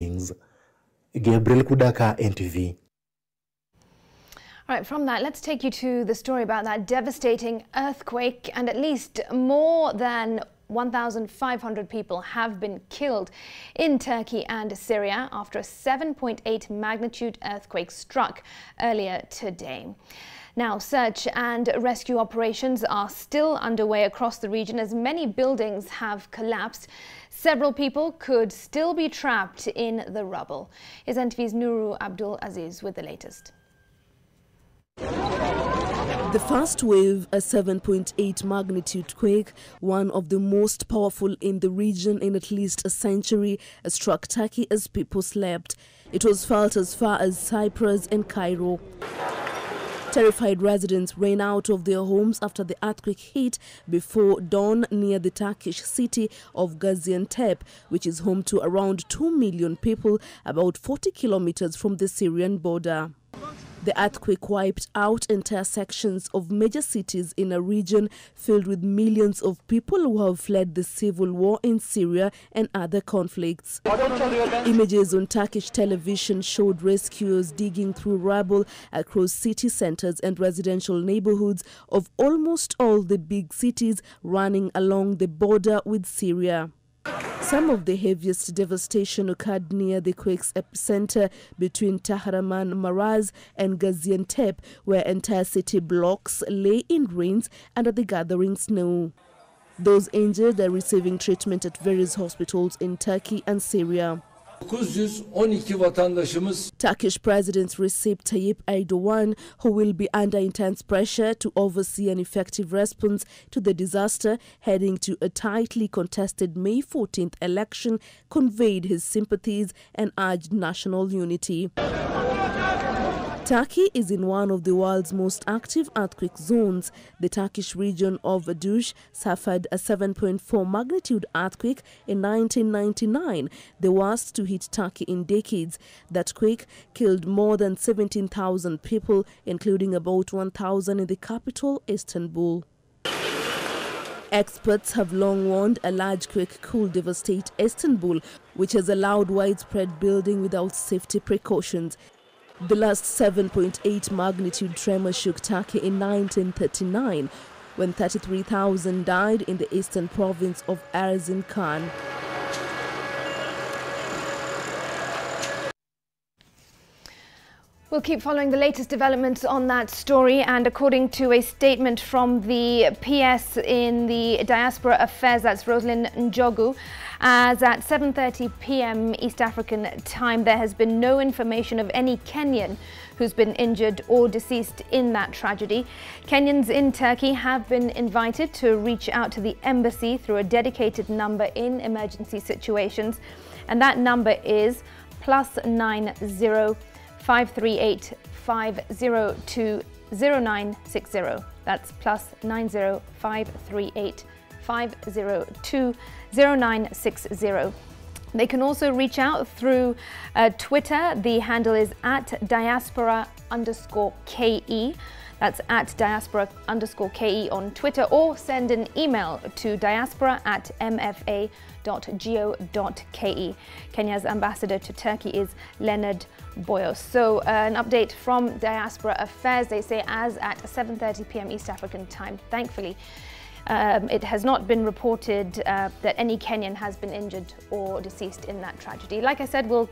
Gabriel Kudaka, NTV. All right, from that, let's take you to the story about that devastating earthquake, and at least more than 1,500 people have been killed in Turkey and Syria after a 7.8 magnitude earthquake struck earlier today. Now, search and rescue operations are still underway across the region as many buildings have collapsed. Several people could still be trapped in the rubble. Here's NTV's Nuru Abdul Aziz with the latest. The first wave, a 7.8 magnitude quake, one of the most powerful in the region in at least a century, struck Turkey as people slept. It was felt as far as Cyprus and Cairo. Terrified residents ran out of their homes after the earthquake hit before dawn near the Turkish city of Gaziantep, which is home to around 2 million people, about 40 kilometers from the Syrian border. The earthquake wiped out entire sections of major cities in a region filled with millions of people who have fled the civil war in Syria and other conflicts. Images on Turkish television showed rescuers digging through rubble across city centers and residential neighborhoods of almost all the big cities running along the border with Syria. Some of the heaviest devastation occurred near the quake's epicenter between Kahraman Maraz and Gaziantep, where entire city blocks lay in ruins under the gathering snow. Those injured are receiving treatment at various hospitals in Turkey and Syria. 912 vatandaşımız Turkish President Recep Tayyip Erdogan, who will be under intense pressure to oversee an effective response to the disaster heading to a tightly contested May 14th election, conveyed his sympathies and urged national unity. Turkey is in one of the world's most active earthquake zones. The Turkish region of Adush suffered a 7.4 magnitude earthquake in 1999, the worst to hit Turkey in decades. That quake killed more than 17,000 people, including about 1,000 in the capital, Istanbul. Experts have long warned a large quake could devastate Istanbul, which has allowed widespread building without safety precautions. The last 7.8 magnitude tremor shook Turkey in 1939, when 33,000 died in the eastern province of Erzincan. We'll keep following the latest developments on that story, and according to a statement from the PS in the Diaspora Affairs, that's Rosalind Njogu, as at 7:30 p.m. East African time, there has been no information of any Kenyan who's been injured or deceased in that tragedy. Kenyans in Turkey have been invited to reach out to the embassy through a dedicated number in emergency situations, and that number is +90 538 502 0960. That's +90 538 502 0960. They can also reach out through Twitter. The handle is @diaspora_KE. That's @diaspora_KE on Twitter, or send an email to diaspora@mfa.go.ke. Kenya's ambassador to Turkey is Leonard Boyos. So an update from Diaspora Affairs, they say as at 7:30 p.m. East African time. Thankfully, it has not been reported that any Kenyan has been injured or deceased in that tragedy. Like I said, we'll